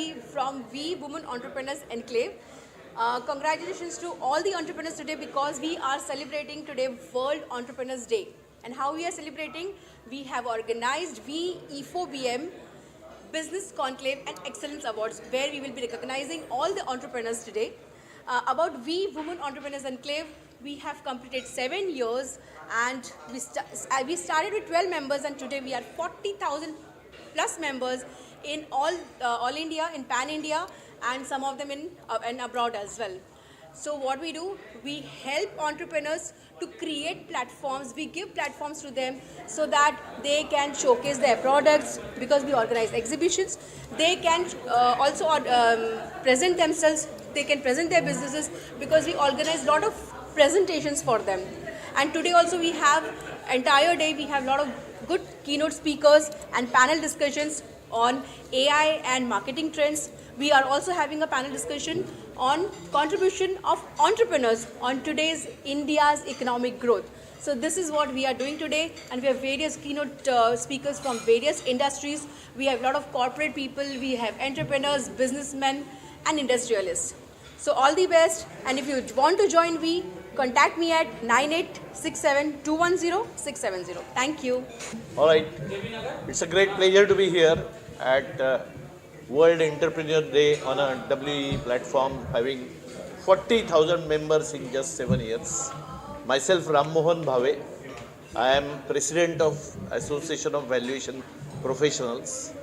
Chaitali from We Women Entrepreneurs Enclave. Congratulations to all the entrepreneurs today because we are celebrating today World Entrepreneurs Day. And how we are celebrating? We have organized We E4BM Business Conclave and Excellence Awards where we will be recognizing all the entrepreneurs today. About We Women Entrepreneurs Enclave, we have completed 7 years and we started with 12 members and today we are 40,000 plus members in all India, in Pan India, and some of them in and abroad as well. So what we do, we help entrepreneurs to create platforms. We give platforms to them so that they can showcase their products because we organize exhibitions. They can also present themselves. They can present their businesses because we organize a lot of presentations for them. And today also we have entire day we have a lot of good keynote speakers and panel discussions on AI and marketing trends. We are also having a panel discussion on contribution of entrepreneurs on today's India's economic growth. So this is what we are doing today, and we have various keynote speakers from various industries. We have a lot of corporate people, we have entrepreneurs, businessmen and industrialists. So all the best, and if you want to join we, contact me at 9867210670. Thank you. All right. It's a great pleasure to be here at World Entrepreneur Day on a WE platform, having 40,000 members in just 7 years. Myself, Ram Mohan Bhave. I am President of Association of Valuation Professionals.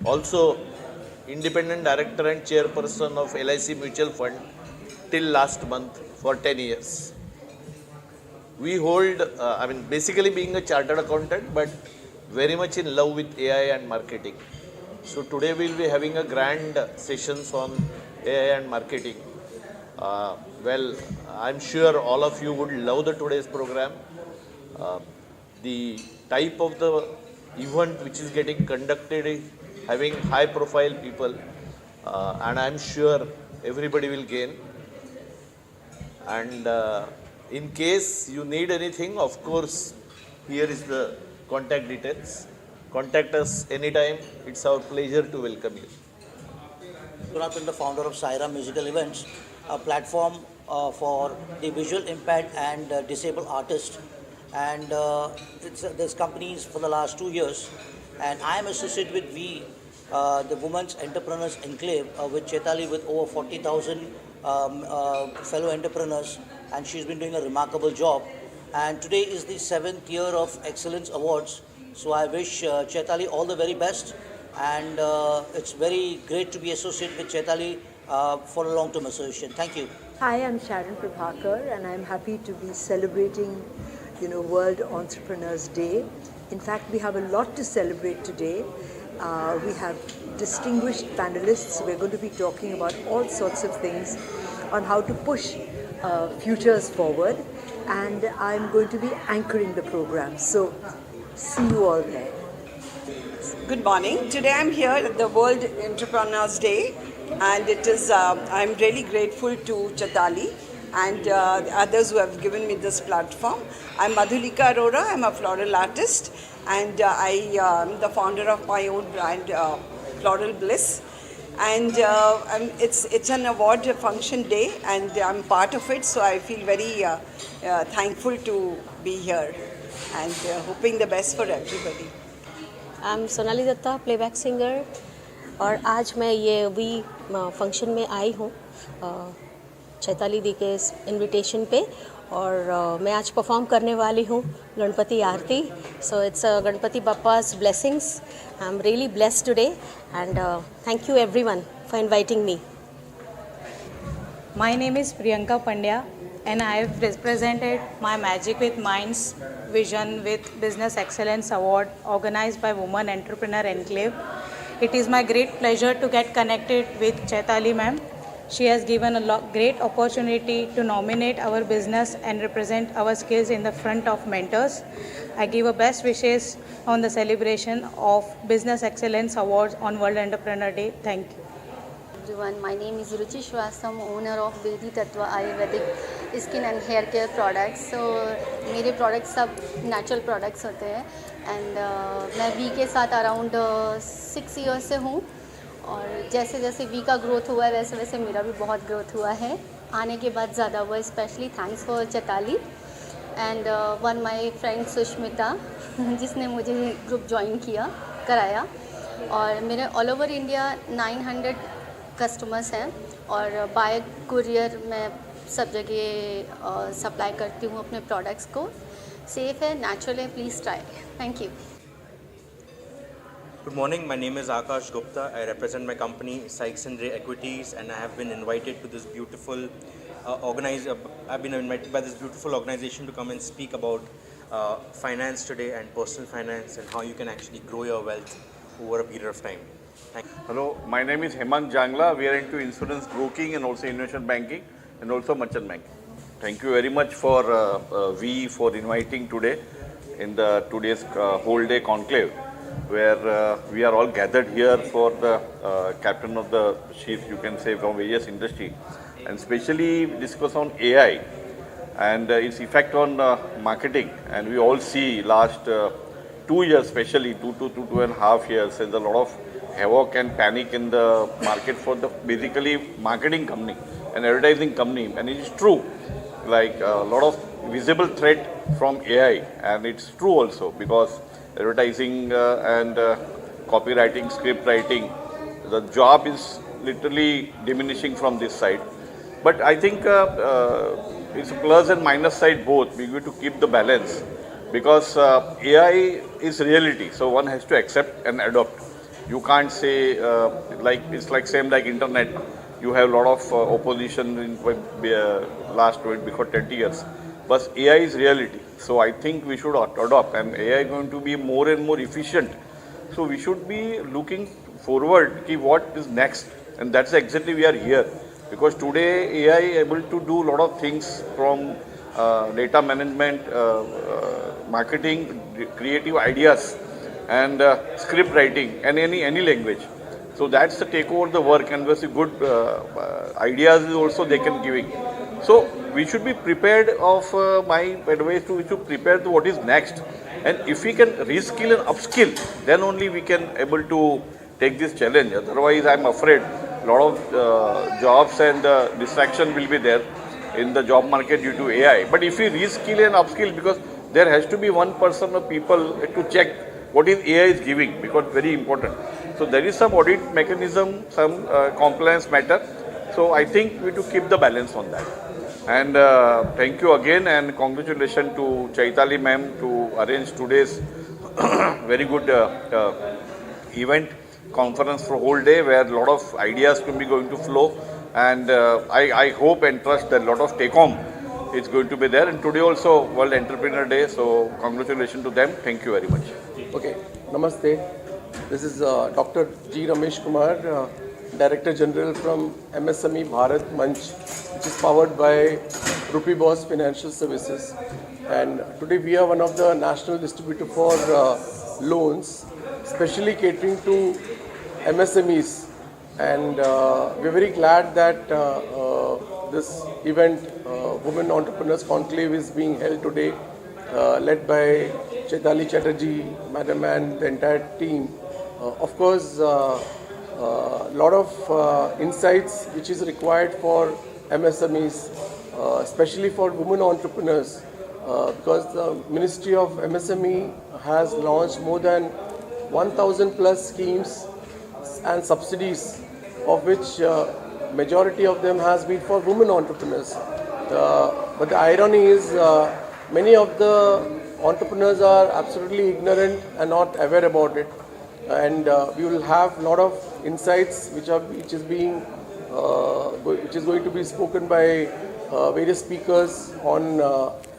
Also, Independent Director and Chairperson of LIC Mutual Fund till last month for 10 years. We hold, basically being a chartered accountant, but very much in love with AI and marketing. So today we'll be having a grand sessions on AI and marketing. I'm sure all of you would love the today's program. The type of the event which is getting conducted is having high profile people, and I'm sure everybody will gain. And in case you need anything, of course, here is the contact details. Contact us anytime. It's our pleasure to welcome you. I've been the founder of Saira Musical Events, a platform for the visual impaired and disabled artists. And there's companies for the last 2 years. And I am associated with We, the Women's Entrepreneurs Enclave, with Chaitali, with over 40,000 fellow entrepreneurs. And she's been doing a remarkable job. And today is the 7th year of Excellence Awards. So I wish Chaitali all the very best. And it's very great to be associated with Chaitali for a long-term association. Thank you. Hi, I'm Sharon Prabhakar, and I'm happy to be celebrating, World Entrepreneurs Day. In fact, we have a lot to celebrate today. We have distinguished panelists. We're going to be talking about all sorts of things on how to push futures forward, and I'm going to be anchoring the program. So, see you all there. Good morning. Today I'm here at the World Entrepreneurs Day, and it is I'm really grateful to Chaitali and others who have given me this platform. I'm Madhulika Arora. I'm a floral artist, and I am the founder of my own brand, Floral Bliss. And it's an award function day, and I'm part of it, so I feel very thankful to be here, and hoping the best for everybody. I'm Sonali Datta, playback singer, और आज मैं ये we function में आई हूँ चैताली दी के invitation पे, और मैं आज परफॉर्म करने वाली हूँ गणपति आरती. सो इट्स गणपति बप्पा's blessings. I'm really blessed today, and thank you everyone for inviting me. My name is Priyanka Pandya, and I have represented my Magic with Minds Vision with Business Excellence Award organized by Women Entrepreneur Enclave. It is my great pleasure to get connected with Chaitali ma'am. She has given a great opportunity to nominate our business and represent our skills in the front of mentors. I give her best wishes on the celebration of Business Excellence Awards on World Entrepreneur Day. Thank you. Everyone, my name is Ruchi Shrivastava, owner of Vedi Tattva Ayurvedic Skin and Hair Care Products. So मेरे products सब natural products होते हैं, and मैं we के साथ around 6 years से हूँ, और जैसे जैसे वी का ग्रोथ हुआ है वैसे वैसे मेरा भी बहुत ग्रोथ हुआ है, आने के बाद ज़्यादा हुआ। Specially thanks for Chaitali and one my friend Sushmita जिसने मुझे ग्रुप ज्वाइन कराया। और मेरे ऑल ओवर इंडिया 900 कस्टमर्स हैं और बाय कुरियर मैं सब जगह सप्लाई करती हूँ अपने प्रोडक्ट्स को। सेफ़ है, नेचुरल है, please try. Thank you. Good morning, my name is Akash Gupta. I represent my company Sykes and Ray Equities, and I have been invited to this beautiful I've been invited by this beautiful organization to come and speak about finance today and personal finance and how you can actually grow your wealth over a period of time. Thank you. Hello, my name is Hemant Jangla. We are into insurance broking and also investment banking and also merchant banking. Thank you very much for for inviting today in today's whole day conclave, where we are all gathered here for the captain of the ship, you can say, from various industry, and especially discuss on AI and its effect on marketing. And we all see last 2 years, especially 2.5 years, there's a lot of havoc and panic in the market for the basically marketing company and advertising company. And it is true, like a lot of visible threat from AI, and it's true also because advertising and copywriting, script writing, the job is literally diminishing from this side. But I think it's a plus and minus side both. We need to keep the balance because AI is reality, so one has to accept and adopt. You can't say it's like same like internet. You have a lot of opposition in last before 20 years. But AI is reality. So I think we should adopt, and AI is going to be more and more efficient. So we should be looking forward to what is next, and that's exactly we are here. Because today AI is able to do a lot of things from data management, marketing, creative ideas, and script writing, and any language. So that's the take over the work, and very good ideas is also they can giving. So we should be prepared of my advice to we should prepare to what is next, and if we can reskill and upskill, then only we can able to take this challenge. Otherwise, I'm afraid a lot of jobs and distraction will be there in the job market due to AI. But if we reskill and upskill, because there has to be one person or people to check what is AI is giving, because very important. So there is some audit mechanism, some compliance matter. So I think we have to keep the balance on that. And thank you again, and congratulations to Chaitali ma'am to arrange today's very good event conference for whole day, where a lot of ideas can be going to flow. And I hope and trust that a lot of take-home is going to be there. And today also World Entrepreneur Day, so congratulations to them. Thank you very much. Okay, Namaste. This is Dr. G. Ramesh Kumar, Director General from MSME Bharat Manch, which is powered by Rupee Boss Financial Services. And today we are one of the national distributor for loans, especially catering to MSMEs. And we're very glad that this event, Women Entrepreneurs Conclave, is being held today, led by Chaitali Chatterjee, Madam, and the entire team. Of course, lot of insights which is required for MSMEs, especially for women entrepreneurs, because the Ministry of MSME has launched more than 1,000 plus schemes and subsidies, of which majority of them has been for women entrepreneurs. But the irony is many of the entrepreneurs are absolutely ignorant and not aware about it. And we will have a lot of insights which is going to be spoken by various speakers on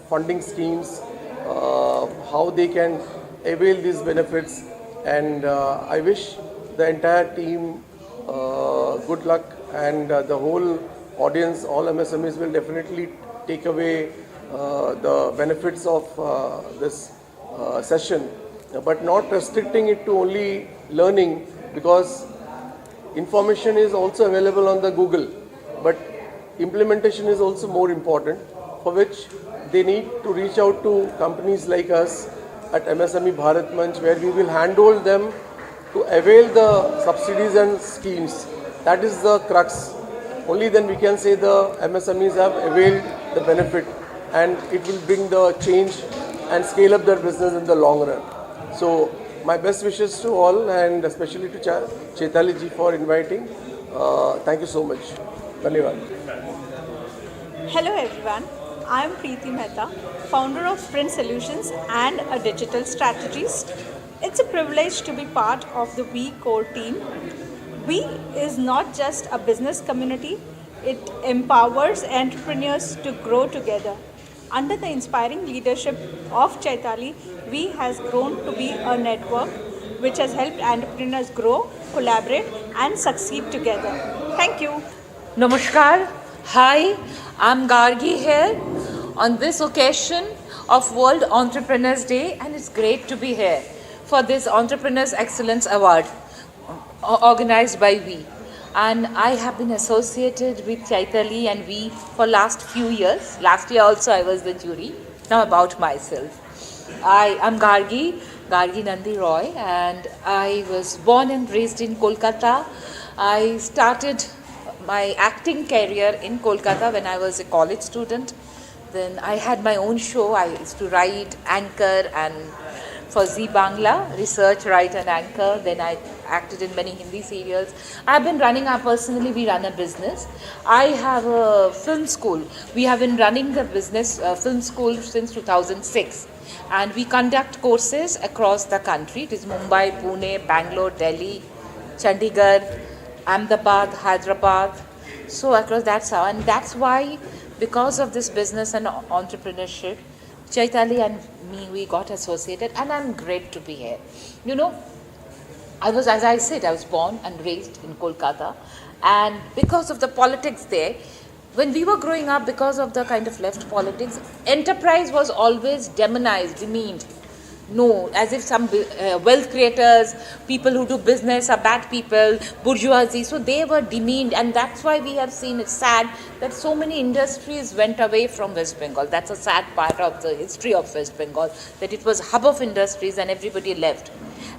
funding schemes, how they can avail these benefits. And I wish the entire team good luck, and the whole audience, all MSMEs will definitely take away the benefits of this session, but not restricting it to only learning, because information is also available on the Google, but implementation is also more important, for which they need to reach out to companies like us at MSME Bharat Manch, where we will handhold them to avail the subsidies and schemes. That is the crux. Only then we can say the MSMEs have availed the benefit, and it will bring the change and scale up their business in the long run. So my best wishes to all, and especially to Chaitali ji for inviting. Thank you so much. Dhanyavad. Hello everyone, I am Preeti Mehta, founder of Sprint Solutions and a digital strategist. It's a privilege to be part of the We core team. We is not just a business community, it empowers entrepreneurs to grow together. Under the inspiring leadership of Chaitali, We has grown to be a network which has helped entrepreneurs grow, collaborate and succeed together. Thank you. Namaskar. Hi, I'm Gargi here on this occasion of World Entrepreneurs Day, and it's great to be here for this Entrepreneurs Excellence Award organized by We. And I have been associated with Chaitali and We for last few years. Last year also I was the jury. Now about myself. I am Gargi Nandi Roy, and I was born and raised in Kolkata. I started my acting career in Kolkata when I was a college student. Then I had my own show. I used to write, anchor, and for Zee Bangla, research, write and anchor. Then I acted in many Hindi serials. I've been running, we run a business. I have a film school. We have been running the business film school since 2006. And we conduct courses across the country. It is Mumbai, Pune, Bangalore, Delhi, Chandigarh, Ahmedabad, Hyderabad. So across that's how. And that's why, because of this business and entrepreneurship, Chaitali and me, we got associated, and I'm great to be here. You know, as I said, I was born and raised in Kolkata, and because of the politics there, when we were growing up, because of the kind of left politics, enterprise was always demonized, demeaned. No, as if some wealth creators, people who do business are bad people, bourgeoisie, so they were demeaned, and that's why we have seen it sad that so many industries went away from West Bengal. That's a sad part of the history of West Bengal, that it was a hub of industries and everybody left.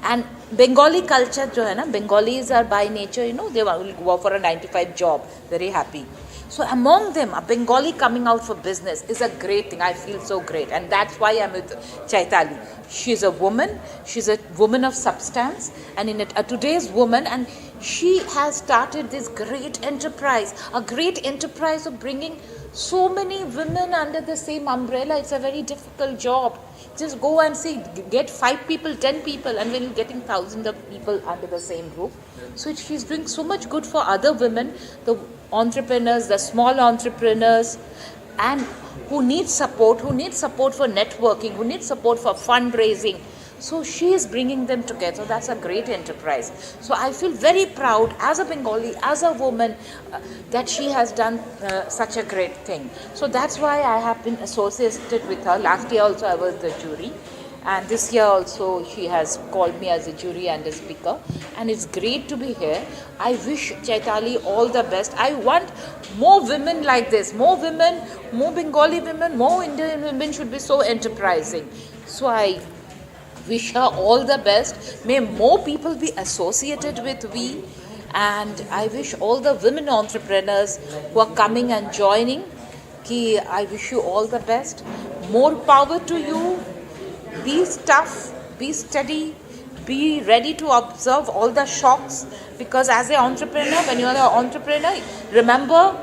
And Bengali culture, Bengalis are by nature, they will go for a 9-to-5 job, very happy. So among them, a Bengali coming out for business is a great thing. I feel so great. And that's why I'm with Chaitali. She's a woman. She's a woman of substance. And in today's woman, and she has started this great enterprise. A great enterprise of bringing so many women under the same umbrella. It's a very difficult job. Just go and see, get 5 people, 10 people, and when you're getting thousands of people under the same roof. So she's doing so much good for other women, the entrepreneurs, the small entrepreneurs, and who need support for networking, who need support for fundraising. So she is bringing them together. That's a great enterprise. So I feel very proud as a Bengali, as a woman, that she has done such a great thing. So that's why I have been associated with her. Last year also I was the jury. And this year also she has called me as a jury and a speaker. And it's great to be here. I wish Chaitali all the best. I want more women like this. More women, more Bengali women, more Indian women should be so enterprising. So I wish her all the best. May more people be associated with We. And I wish all the women entrepreneurs who are coming and joining, I wish you all the best. More power to you. Be tough, be steady, be ready to observe all the shocks, because as an entrepreneur, when you are an entrepreneur, remember,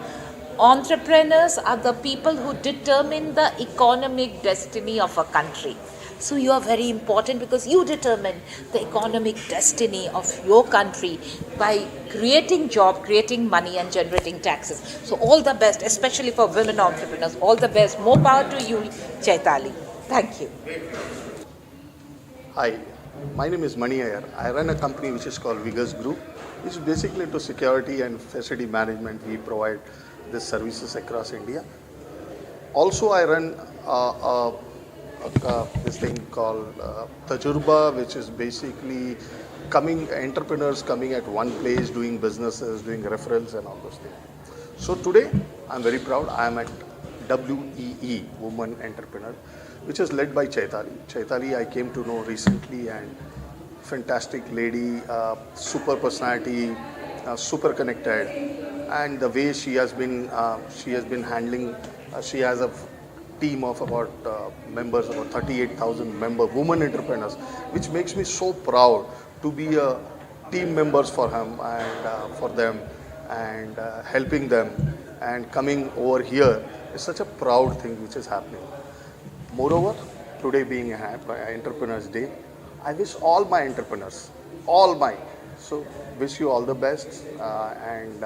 entrepreneurs are the people who determine the economic destiny of a country. So you are very important because you determine the economic destiny of your country by creating job, creating money and generating taxes. So all the best, especially for women entrepreneurs, all the best. More power to you, Chaitali. Thank you. Hi, my name is Mani Iyer. I run a company which is called Vigors Group, which is basically into security and facility management. We provide these services across India. Also, I run this thing called Tajurba, which is basically entrepreneurs coming at one place, doing businesses, doing referrals and all those things. So today, I'm very proud. I am at WEE, Woman Entrepreneur, which is led by Chaitali. Chaitali I came to know recently, and fantastic lady, super personality, super connected, and the way she has been handling. She has a team of about members, about 38,000 women entrepreneurs, which makes me so proud to be a team members for him and for them, and helping them and coming over here is such a proud thing which is happening. Moreover, today being Entrepreneurs Day, I wish all my entrepreneurs, so wish you all the best, and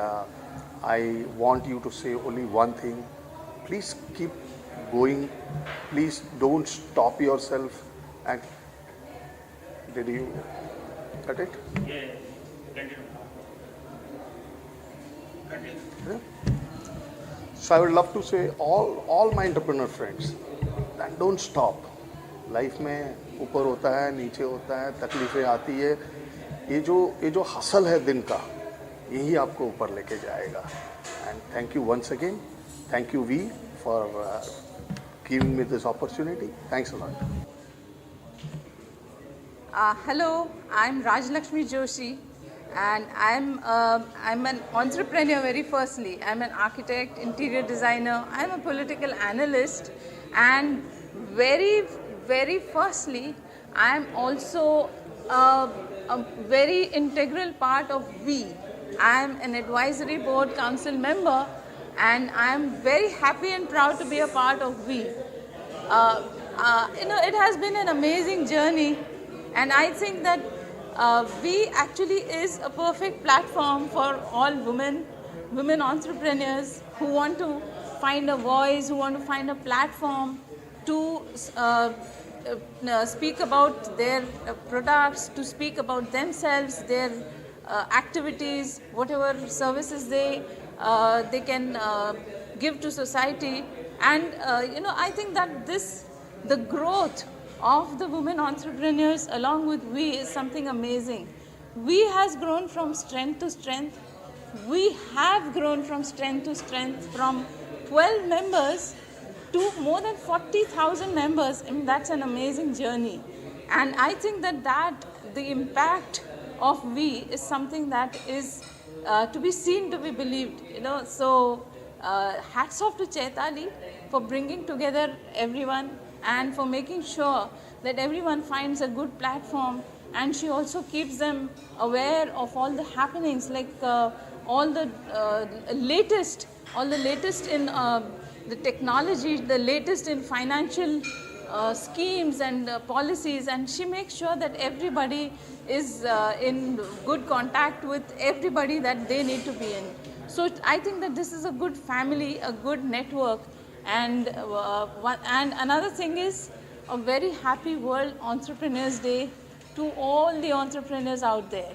I want you to say only one thing: please keep going, please don't stop yourself. And did you cut it? Yeah, continue. So I would love to say all my entrepreneur friends that don't stop. Life में ऊपर होता है, नीचे होता है, तकलीफें आती है, ये जो हसल है दिन का, यही आपको ऊपर लेके जाएगा. And thank you once again. Thank you V for giving me this opportunity. Thanks a lot. Hello, I'm Rajlakshmi Joshi, and I'm an entrepreneur very firstly. I'm an architect, interior designer, I'm a political analyst, and very firstly, I'm also a very integral part of V. I'm an advisory board council member, and I'm very happy and proud to be a part of V. It has been an amazing journey, and I think that V actually is a perfect platform for all women entrepreneurs who want to find a voice, who want to find a platform to speak about their products, to speak about themselves, their activities, whatever services they can give to society. And I think that the growth of the women entrepreneurs along with We is something amazing. We has grown from strength to strength. We have grown from strength to strength, from 12 members to more than 40,000 members. I mean, that's an amazing journey. And I think that the impact of We is something that is to be seen, to be believed. So hats off to Chaitali for bringing together everyone and for making sure that everyone finds a good platform, and she also keeps them aware of all the happenings, like all the latest in the technology, the latest in financial schemes and policies, and she makes sure that everybody is in good contact with everybody that they need to be in. So I think that this is a good family, a good network. And another thing is a very happy World Entrepreneurs Day to all the entrepreneurs out there,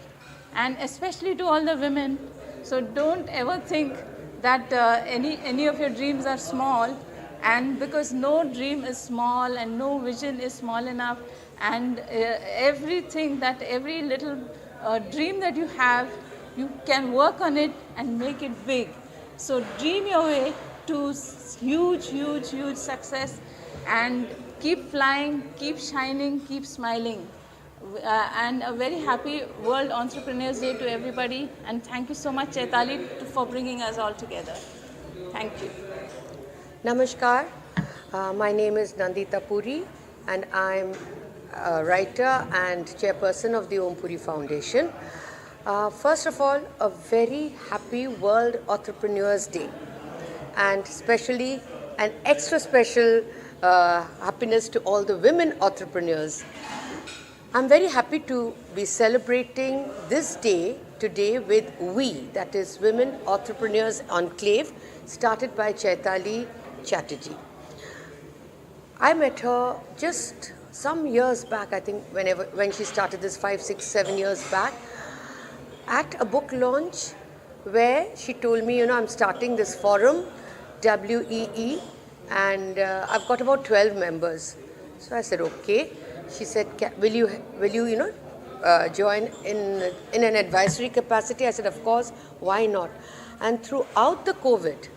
and especially to all the women. So don't ever think that any of your dreams are small, and because no dream is small and no vision is small enough, and every little dream that you have, you can work on it and make it big. So dream your way to huge success, and keep flying, keep shining, keep smiling. And a very happy World Entrepreneurs Day to everybody, and thank you so much, Chaitali, for bringing us all together. Thank you. Namaskar. My name is Nandita Puri, and I'm a writer and chairperson of the Om Puri Foundation. First of all, a very happy World Entrepreneurs Day, and especially an extra special happiness to all the women entrepreneurs. I'm very happy to be celebrating this day today with We, that is Women Entrepreneurs Enclave, started by Chaitali Chatterjee. I met her just some years back, I think when she started this 5, 6, 7 years back, at a book launch where she told me, I'm starting this forum, WEE, and I've got about 12 members. So I said, okay. She said, will you join in an advisory capacity? I said, of course, why not? And throughout the COVID,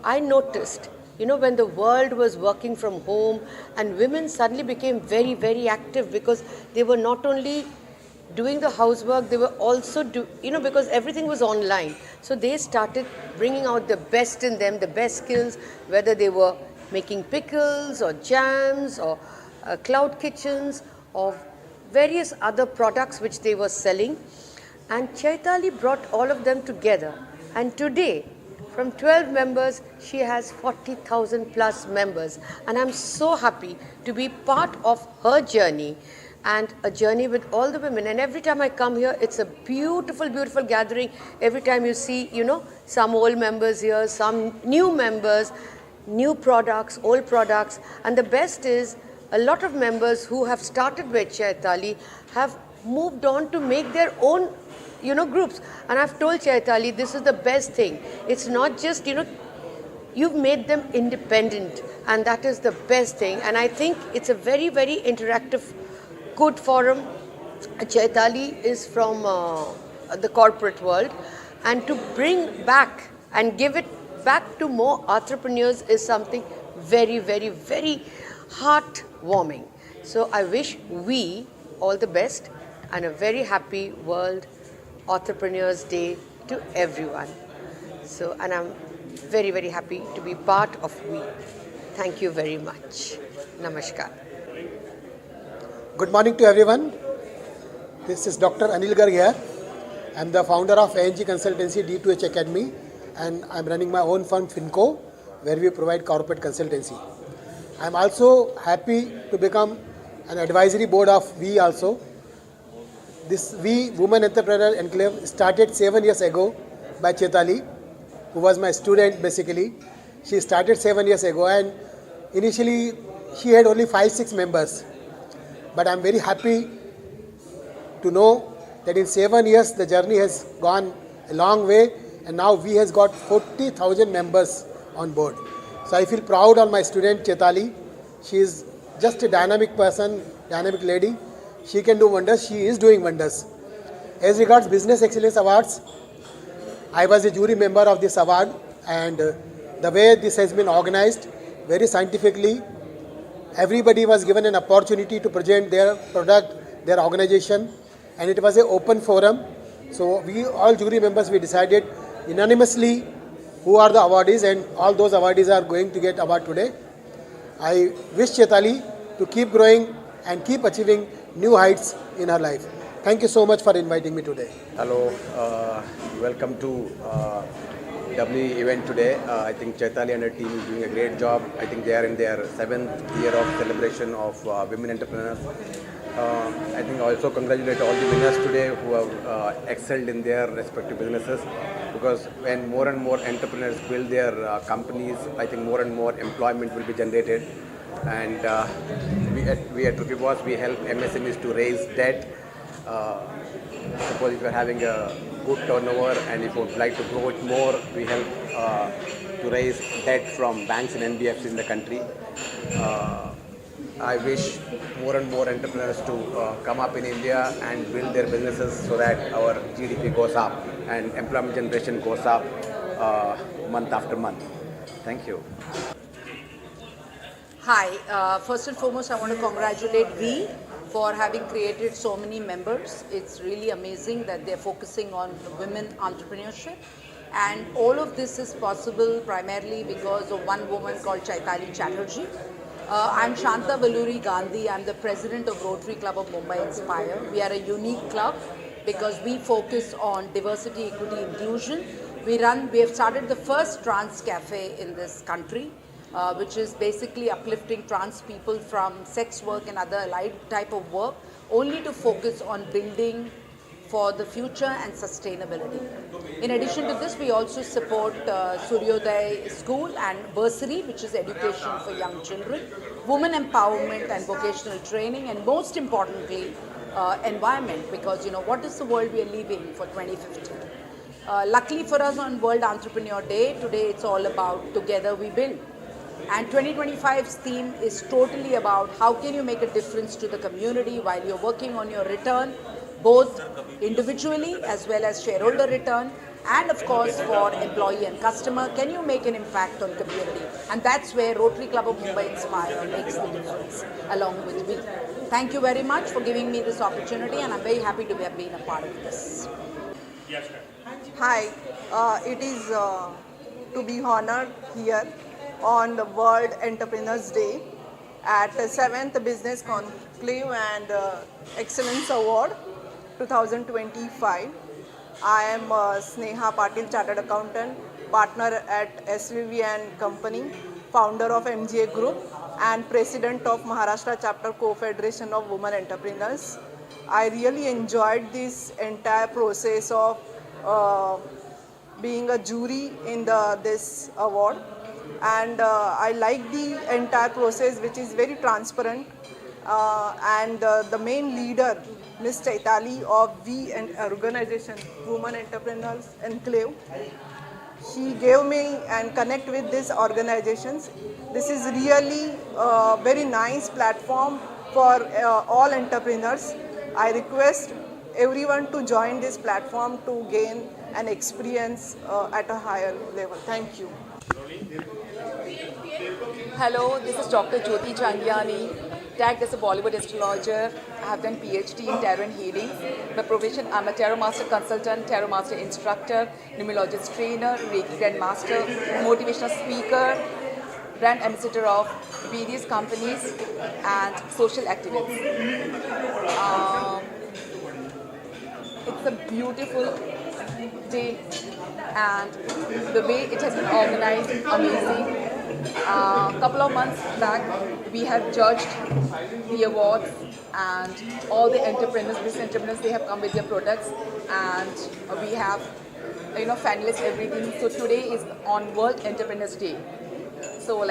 I noticed, when the world was working from home and women suddenly became very, very active, because they were not only doing the housework, they were also because everything was online. So they started bringing out the best in them, the best skills, whether they were making pickles or jams or cloud kitchens or various other products which they were selling. And Chaitali brought all of them together. And today, from 12 members, she has 40,000 plus members. And I'm so happy to be part of her journey and a journey with all the women. And every time I come here, it's a beautiful, beautiful gathering. Every time you see, some old members here, some new members, new products, old products. And the best is, a lot of members who have started with Chaitali have moved on to make their own, groups. And I've told Chaitali, this is the best thing. It's not just, you've made them independent. And that is the best thing. And I think it's a very, very interactive, good forum. Chaitali is from the corporate world. And to bring back and give it back to more entrepreneurs is something very, very, very heartwarming. So I wish we all the best and a very happy World Entrepreneurs Day to everyone. So, and I'm very, very happy to be part of we. Thank you very much. Namaskar. Good morning to everyone. This is Dr. Anil Garg here. I'm the founder of ANG Consultancy D2H Academy, and I'm running my own firm Finco, where we provide corporate consultancy. I'm also happy to become an advisory board of We also. This We Women Entrepreneur Enclave started 7 years ago by Chaitali, who was my student basically. She started 7 years ago, and initially she had only 5-6 members. But I'm very happy to know that in 7 years the journey has gone a long way, and now We has got 40,000 members on board. So I feel proud on my student Chaitali. She is just a dynamic person, dynamic lady. She can do wonders. She is doing wonders. As regards Business Excellence Awards, I was a jury member of this award, and the way this has been organized, very scientifically, everybody was given an opportunity to present their product, their organization, and it was an open forum. So we all jury members, we decided unanimously who are the awardees, and all those awardees are going to get award today. I wish Chaitali to keep growing and keep achieving new heights in her life. Thank you so much for inviting me today. Hello, welcome to WE event today. I think Chaitali and her team is doing a great job. I think they are in their 7th year of celebration of women entrepreneurs. I think I also congratulate all the winners today who have excelled in their respective businesses, because when more and more entrepreneurs build their companies, I think more and more employment will be generated. And we at Rupee Boss, we help MSMEs to raise debt. Suppose if you are having a good turnover and if you would like to grow it more, we help to raise debt from banks and NBFCs in the country. I wish more and more entrepreneurs to come up in India and build their businesses so that our GDP goes up and employment generation goes up month after month. Thank you. Hi, first and foremost I want to congratulate We for having created so many members. It's really amazing that they're focusing on women entrepreneurship, and all of this is possible primarily because of one woman called Chaitali Chatterjee. I'm Shanta Valluri Gandhi. I'm the president of Rotary Club of Mumbai Inspire. We are a unique club because we focus on diversity, equity, inclusion. We have started the first trans cafe in this country, which is basically uplifting trans people from sex work and other allied type of work, only to focus on building for the future and sustainability. In addition to this, we also support Suryodaya School and Bursary, which is education for young children, women empowerment and vocational training, and most importantly, environment, because what is the world we are leaving for 2050? Luckily for us, on World Entrepreneur Day, today it's all about Together We Build. And 2025's theme is totally about how can you make a difference to the community while you're working on your return, both individually as well as shareholder return, and of course for employee and customer. Can you make an impact on community? And that's where Rotary Club of Mumbai Inspire makes the difference along with We. Thank you very much for giving me this opportunity, and I'm very happy to have been a part of this. Hi, it is to be honored here on the World Entrepreneurs Day at the 7th Business Conclave and Excellence Award 2025. I am Sneha Patil, Chartered Accountant, partner at SVV and Company, founder of MGA Group, and president of Maharashtra Chapter Co-Federation of Women Entrepreneurs. I really enjoyed this entire process of being a jury in this award, and I like the entire process, which is very transparent, and the main leader, Ms. Chaitali of V and organization Women Entrepreneurs Enclave, she gave me and connect with these organizations. This is really a very nice platform for all entrepreneurs. I request everyone to join this platform to gain an experience at a higher level. Thank you. Hello, this is Dr. Jyoti Chandiani, tagged as a Bollywood astrologer. I have done PhD in tarot and healing. By profession, I'm a tarot master consultant, tarot master instructor, numerologist trainer, Reiki grandmaster, motivational speaker, brand ambassador of various companies, and social activist. It's a beautiful day, and the way it has been organized, amazing. A couple of months back, we have judged the awards, and all the entrepreneurs, business entrepreneurs, they have come with their products, and we have, finalists, everything. So today is on World Entrepreneurs Day. So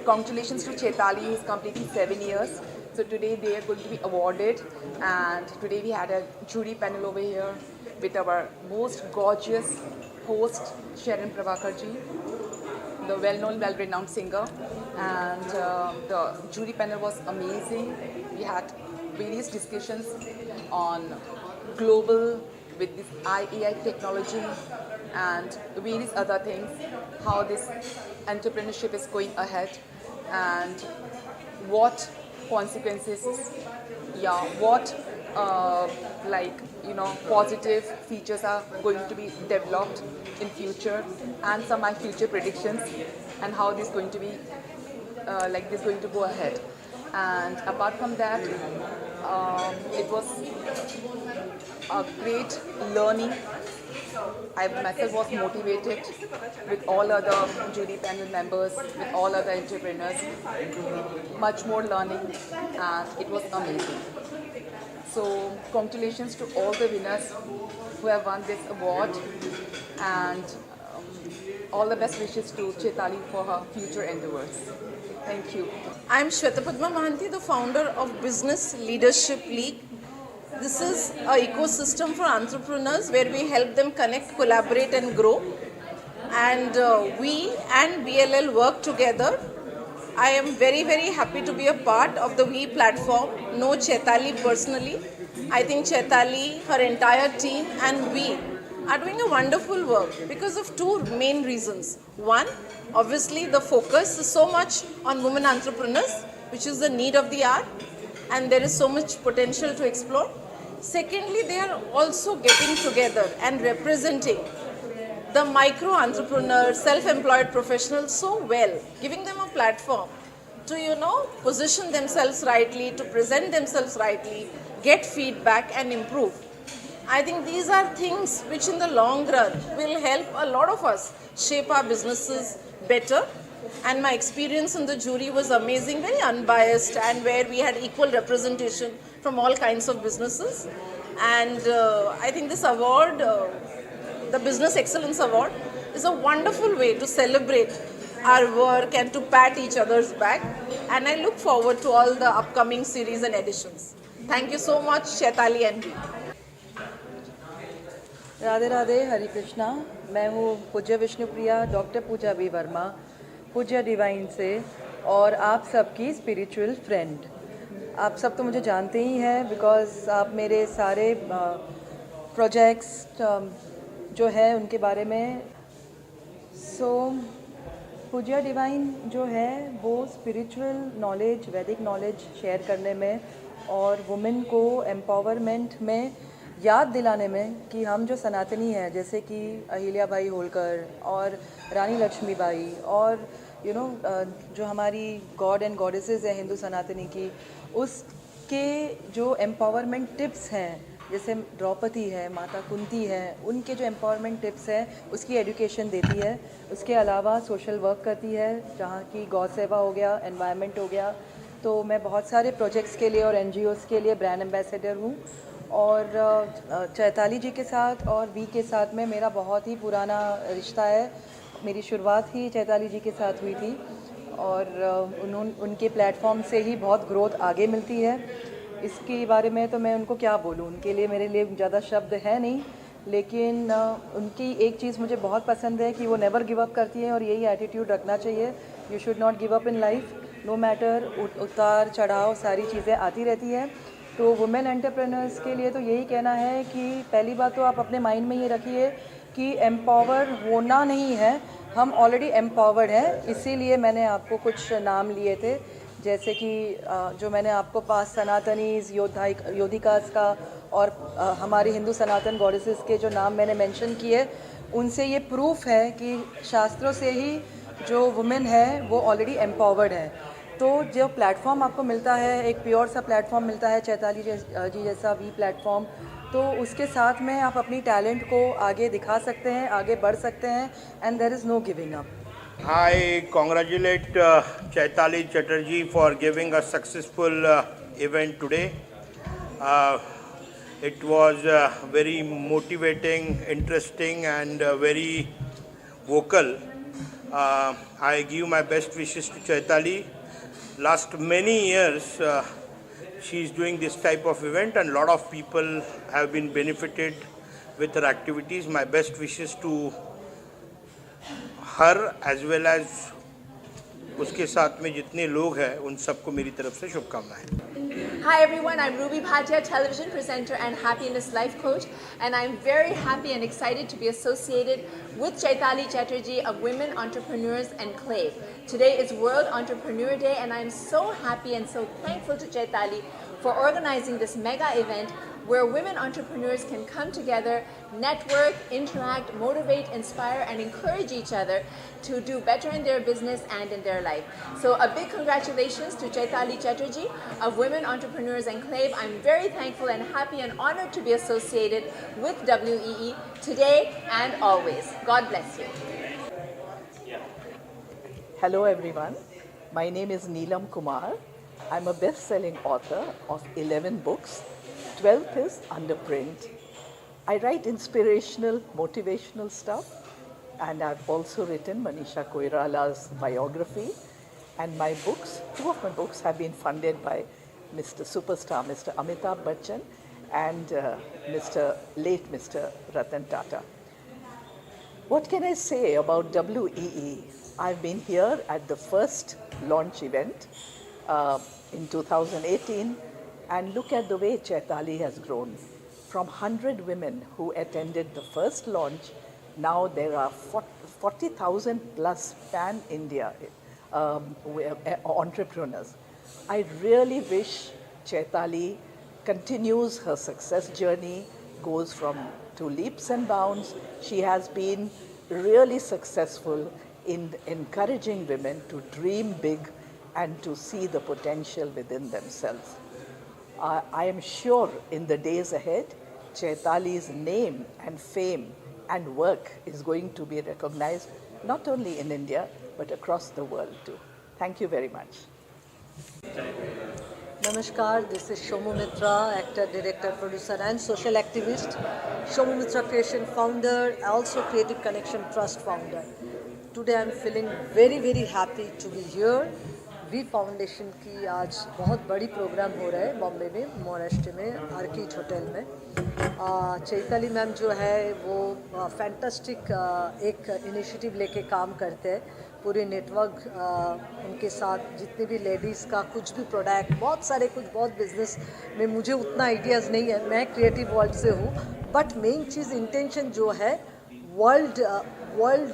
congratulations to Chaitali, who's completing 7 years. So today they are going to be awarded, and today we had a jury panel over here with our most gorgeous host, Sharon Prabhakarji, the well-known, well-renowned singer, and the jury panel was amazing. We had various discussions on global with this AI technology and various other things, how this entrepreneurship is going ahead and what consequences, what positive features are going to be developed in future, and some my future predictions and how this is going to be going to go ahead. And apart from that, it was a great learning. I myself was motivated with all other jury panel members, with all other entrepreneurs, much more learning, and it was amazing. So congratulations to all the winners who have won this award, and all the best wishes to Chaitali for her future endeavors. Thank you. I am Shwetapadma Mahanti, the founder of Business Leadership League. This is an ecosystem for entrepreneurs where we help them connect, collaborate and grow. And we and BLL work together. I am very, very happy to be a part of the We platform. Know Chaitali personally. I think Chaitali, her entire team and we are doing a wonderful work because of two main reasons. One, obviously the focus is so much on women entrepreneurs, which is the need of the hour, and there is so much potential to explore. Secondly, they are also getting together and representing the micro entrepreneurs, self-employed professionals so well, giving them a platform to, position themselves rightly, to present themselves rightly, get feedback and improve. I think these are things which in the long run will help a lot of us shape our businesses better. And my experience in the jury was amazing, very unbiased, and where we had equal representation from all kinds of businesses. And I think this award, the Business Excellence Award, is a wonderful way to celebrate our work and to pat each other's back. And I look forward to all the upcoming series and editions. Thank you so much, Chaitali and me. Radhe Radhe, हरे कृष्णा। मैं हूँ पूज्य Vishnupriya, doctor पूजा B Verma, पूज्य divine से, और आप सबकी spiritual friend. आप सब तो मुझे जानते ही हैं बिकॉज़ आप मेरे सारे प्रोजेक्ट्स जो है उनके बारे में। पूज्य डिवाइन जो है वो स्पिरिचुअल नॉलेज, वैदिक नॉलेज शेयर करने में और वुमेन को एम्पावरमेंट में याद दिलाने में कि हम जो सनातनी हैं, जैसे कि अहिल्याबाई होलकर और रानी लक्ष्मीबाई और जो हमारी गॉड एंड गॉडेसेस हैं हिंदू सनातनी की, उसके जो एम्पावरमेंट टिप्स हैं, जैसे द्रौपदी है, माता कुंती है, उनके जो एम्पावरमेंट टिप्स हैं उसकी एजुकेशन देती है। उसके अलावा सोशल वर्क करती है, जहाँ की गौ सेवा हो गया, एनवायरनमेंट हो गया। तो मैं बहुत सारे प्रोजेक्ट्स के लिए और NGOs के लिए ब्रांड एम्बेसडर हूँ। और चैताली जी के साथ और वी के साथ में मेरा बहुत ही पुराना रिश्ता है। मेरी शुरुआत ही चैताली जी के साथ हुई थी और उनके प्लेटफॉर्म से ही बहुत ग्रोथ आगे मिलती है। इसके बारे में तो मैं उनको क्या बोलूँ, उनके लिए मेरे लिए ज़्यादा शब्द है नहीं, लेकिन उनकी एक चीज़ मुझे बहुत पसंद है कि वो नेवर गिव अप करती हैं और यही एटीट्यूड रखना चाहिए। You should not give up in life, no matter, उतार चढ़ाव सारी चीज़ें आती रहती हैं। तो वुमेन एंटरप्रेन्योर्स के लिए तो यही कहना है कि पहली बात तो आप अपने माइंड में ये रखिए कि एम्पावर होना नहीं है, हम ऑलरेडी एम्पावर्ड हैं। इसीलिए मैंने आपको कुछ नाम लिए थे, जैसे कि जो मैंने आपको पास सनातनीज, योद्धिकास का और हमारी हिंदू सनातन गॉडेसेस के जो नाम मैंने मेंशन किए, उनसे ये प्रूफ है कि शास्त्रों से ही जो वुमेन है वो ऑलरेडी एम्पावर्ड है। तो जो प्लेटफॉर्म आपको मिलता है, एक प्योर सा प्लेटफॉर्म मिलता है चैताली जी जैसा वी प्लेटफॉर्म, तो उसके साथ में आप अपनी टैलेंट को आगे दिखा सकते हैं, आगे बढ़ सकते हैं, and there is no giving up. I congratulate Chaitali Chatterjee for giving a successful event today. It was very motivating, interesting and very vocal. I give my best wishes to Chaitali. Last many years she is doing this type of event and a lot of people have been benefited with her activities. My best wishes to her as well as उसके साथ में जितने लोग हैं उन सबको मेरी तरफ से शुभकामनाएं। Hi everyone, I'm Ruby Bhatia, television presenter and happiness life coach, and I'm very happy and excited to be associated with Chaitali Chatterjee of Women Entrepreneurs Enclave. Today is World Entrepreneur Day and I'm so happy and so thankful to Chaitali for organizing this mega event where women entrepreneurs can come together, network, interact, motivate, inspire, and encourage each other to do better in their business and in their life. So a big congratulations to Chaitali Chatterjee of Women Entrepreneurs Enclave. I'm very thankful and happy and honored to be associated with WEE today and always. God bless you. Hello everyone, my name is Neelam Kumar. I'm a best-selling author of 11 books. 12th is under print. I write inspirational, motivational stuff, and I've also written Manisha Koirala's biography. And my books, 2 of my books have been funded by Mr. Superstar, Mr. Amitabh Bachchan, and late Mr. Ratan Tata. What can I say about WEE? I've been here at the first launch event in 2018. And look at the way Chaitali has grown. From 100 women who attended the first launch, now there are 40,000 plus pan-India entrepreneurs. I really wish Chaitali continues her success journey, goes to leaps and bounds. She has been really successful in encouraging women to dream big and to see the potential within themselves. I am sure in the days ahead, Chaitali's name and fame and work is going to be recognized not only in India but across the world too. Thank you very much. Namaskar, this is Shomu Mitra, actor, director, producer and social activist. Shomu Mitra Creation founder, also Creative Connection Trust founder. Today I am feeling very, very happy to be here. V foundation की आज बहुत बड़ी programme हो रहा है बॉम्बे में, महाराष्ट्र में, orchid hotel में। चैताली मैम जो है वो फैंटास्टिक एक इनिशिएटिव लेके काम करते हैं। पूरे नेटवर्क उनके साथ जितने भी लेडीज़ का कुछ भी प्रोडक्ट, बहुत बिजनेस में मुझे उतना आइडियाज़ नहीं है, मैं क्रिएटिव वर्ल्ड से हूँ, बट मेन चीज़ इंटेंशन जो है वर्ल्ड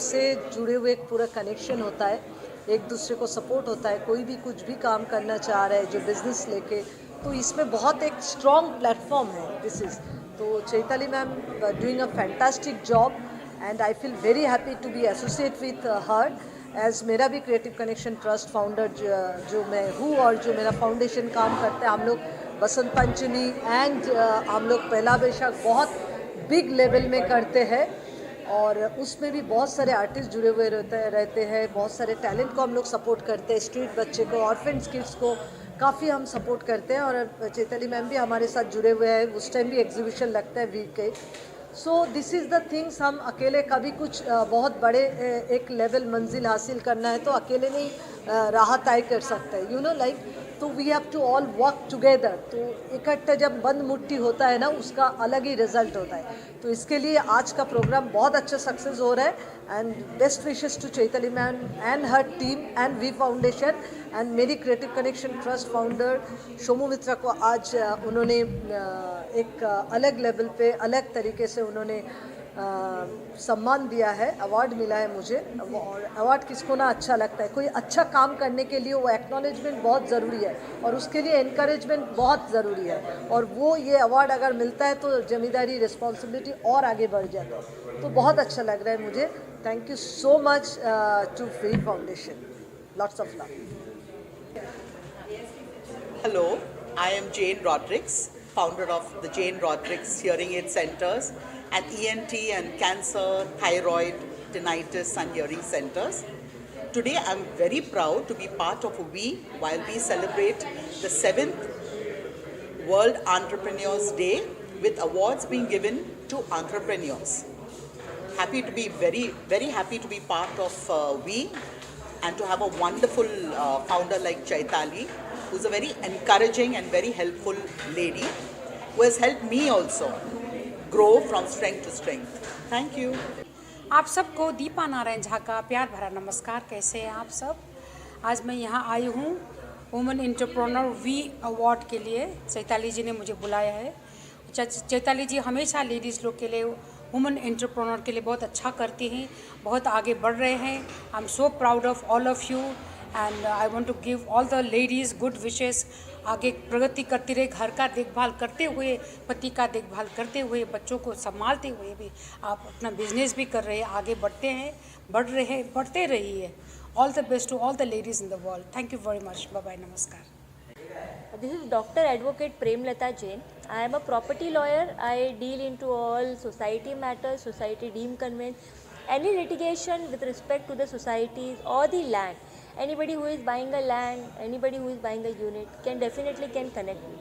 से जुड़े हुए एक पूरा कनेक्शन होता है, एक दूसरे को सपोर्ट होता है, कोई भी कुछ भी काम करना चाह रहा है जो बिजनेस लेके, तो इसमें बहुत एक स्ट्रॉन्ग प्लेटफॉर्म है दिस इज़। तो Chaitali ma'am doing a fantastic job and I feel very happy to be associate with her as मेरा भी क्रिएटिव कनेक्शन ट्रस्ट फाउंडर जो मैं हूँ और जो मेरा फाउंडेशन काम करता है। हम लोग बसंत पंचमी एंड हम लोग पहला बैशाख बहुत बिग लेवल में करते हैं और उसमें भी बहुत सारे आर्टिस्ट जुड़े हुए रहते हैं, बहुत सारे टैलेंट को हम लोग सपोर्ट करते हैं, स्ट्रीट बच्चे को, ऑर्फन किड्स को काफ़ी हम सपोर्ट करते हैं और चैताली मैम भी हमारे साथ जुड़े हुए हैं। उस टाइम भी एग्जीबिशन लगता है वीक के। So this is the things, हम अकेले कभी कुछ बहुत बड़े एक लेवल मंजिल हासिल करना है तो अकेले नहीं राह तय कर सकते हैं, यू नो लाइक, तो we have to all work together. तो इकट्ठा जब बंद मुट्ठी होता है ना, उसका अलग ही रिजल्ट होता है। तो इसके लिए आज का प्रोग्राम बहुत अच्छा सक्सेस हो रहा है and best wishes to Chaitali ma'am and her team and V foundation and मेरी creative connection trust founder Shomu Mitra को आज उन्होंने एक अलग लेवल पे अलग तरीके से उन्होंने सम्मान दिया है, अवार्ड मिला है मुझे। और अवार्ड किसको ना अच्छा लगता है, कोई अच्छा काम करने के लिए वो एक्नॉलेजमेंट बहुत ज़रूरी है और उसके लिए एनकरेजमेंट बहुत ज़रूरी है और वो ये अवार्ड अगर मिलता है तो जिम्मेदारी रिस्पॉन्सिबिलिटी और आगे बढ़ जाता है। तो बहुत अच्छा लग रहा है मुझे। Thank you so much to V foundation, lots of love. Hello, I am Jane Rodrigues, founder of the Jane Rodrigues Hearing Aid Centers and ENT and cancer, thyroid, tinnitus and hearing centers. Today I am very proud to be part of WE while we celebrate the 7th World Entrepreneurs Day with awards being given to entrepreneurs. Happy to be very happy to be part of WE and to have a wonderful founder like Chaitali, who's a very encouraging and very helpful lady who has helped me also grow from strength to strength. Thank you. आप सबको दीपा नारायण झा का प्यार भरा नमस्कार। कैसे हैं आप सब? आज मैं यहाँ आई हूँ वुमेन एंटरप्रेन्योर वी अवार्ड के लिए। चैताली जी ने मुझे बुलाया है। चैताली जी हमेशा लेडीज़ लोग के लिए, वुमेन एंटरप्रेन्योर के लिए बहुत अच्छा करती हैं, बहुत आगे बढ़ रहे हैं। I am so proud of all of you and I want to give all the ladies good wishes. आगे प्रगति करती रहे, घर का देखभाल करते हुए, पति का देखभाल करते हुए, बच्चों को संभालते हुए भी आप अपना बिजनेस भी कर रहे हैं, आगे बढ़ते हैं, बढ़ रहे हैं, बढ़ते रहिए। All the best to all the ladies in the world. Thank you very much. Bye bye, नमस्कार। This is Dr. Advocate Premlata Jain. I am a property lawyer. I deal into all society matters, society deemed conveyance, any litigation with respect to the societies or the land. Anybody who is buying a land, anybody who is buying a unit can connect me.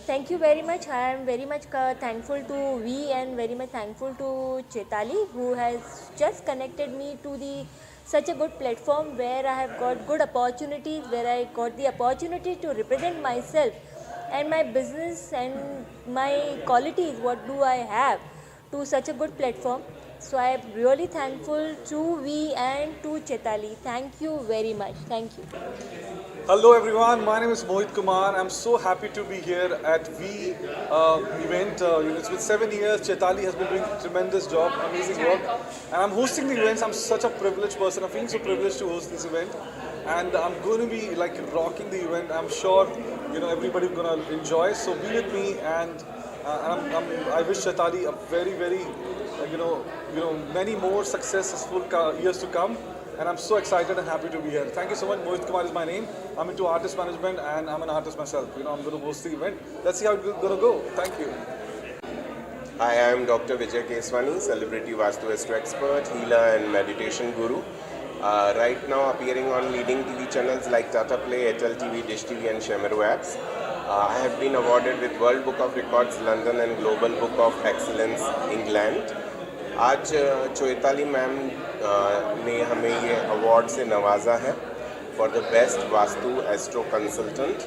Thank you very much. I am very much thankful to we and very much thankful to Chaitali, who has just connected me to such a good platform where I have got good opportunities, where I got the opportunity to represent myself and my business and my qualities, what do I have, to such a good platform. So I am really thankful to we and to Chaitali. Thank you very much. Thank you. Hello everyone, my name is Mohit Kumar. I'm so happy to be here at WE event. It's been 7 years. Chaitali has been doing a tremendous job, amazing work. And I'm hosting the events. I'm such a privileged person. I'm feeling so privileged to host this event. And I'm going to be like rocking the event. I'm sure everybody's going to enjoy. So be with me and I wish Chaitali a very, very many more successful years to come. And I'm so excited and happy to be here. Thank you so much. Mohit Kumar is my name. I'm into artist management and I'm an artist myself. I'm going to host the event. Let's see how it's going to go. Thank you. Hi, I am Dr. Vijay Keswani, celebrity Vastu Astro expert, healer and meditation guru. Right now appearing on leading TV channels like Tata Play, HL TV, Dish TV and Shemero apps. I have been awarded with World Book of Records, London and Global Book of Excellence, England. आज Chaitali ma'am ने हमें ये award से नवाजा है for the best vastu astro consultant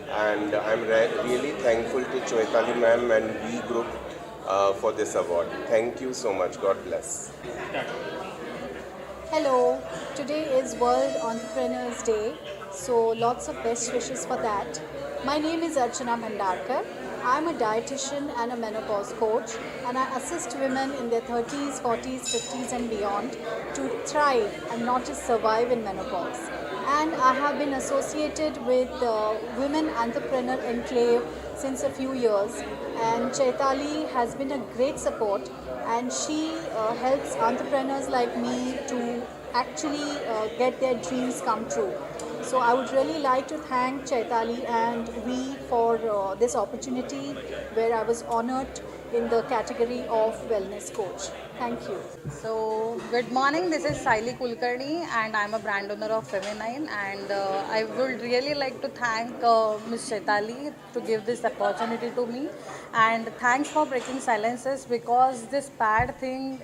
and I am really thankful to Chaitali ma'am and V group for this award. Thank you so much. God bless. Hello, today is World Entrepreneurs Day, so lots of best wishes for that. My name is Archana Bhandarkar. I'm a dietitian and a menopause coach, and I assist women in their 30s, 40s, 50s, and beyond to thrive and not just survive in menopause. And I have been associated with Women Entrepreneur Enclave since a few years, and Chaitali has been a great support, and she helps entrepreneurs like me to actually get their dreams come true. So I would really like to thank Chaitali and we for this opportunity where I was honored in the category of wellness coach. Thank you. So, good morning. This is Saili Kulkarni, and I'm a brand owner of Feminine. And I would really like to thank Ms. Chaitali to give this opportunity to me. And thanks for breaking silences, because this pad thing,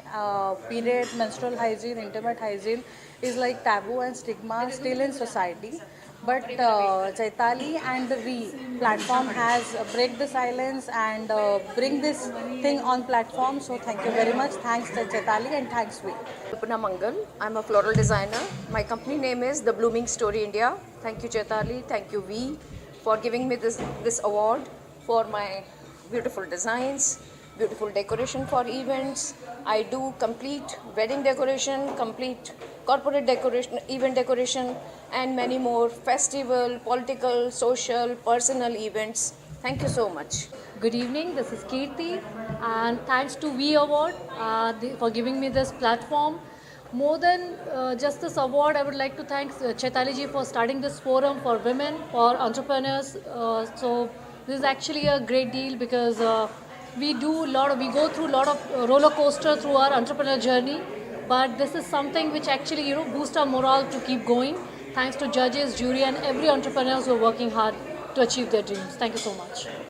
period, menstrual hygiene, intimate hygiene, is like taboo and stigma still in society. But Chaitali and the We platform has break the silence and bring this thing on platform. So thank you very much. Thanks to Chaitali and thanks We. Kalpana Mangal. I'm a floral designer. My company name is The Blooming Story India. Thank you Chaitali. Thank you We for giving me this award for my beautiful designs, beautiful decoration for events. I do complete wedding decoration, complete corporate decoration, event decoration, and many more festival, political, social, personal events. Thank you so much. Good evening, this is Kirti, and thanks to We Award for giving me this platform. More than just this award, I would like to thank Chaitali ji for starting this forum for women, for entrepreneurs. So this is actually a great deal, because we go through a lot of roller coaster through our entrepreneur journey, but this is something which actually boosts our morale to keep going. Thanks to judges, jury, and every entrepreneurs who are working hard to achieve their dreams. Thank you so much.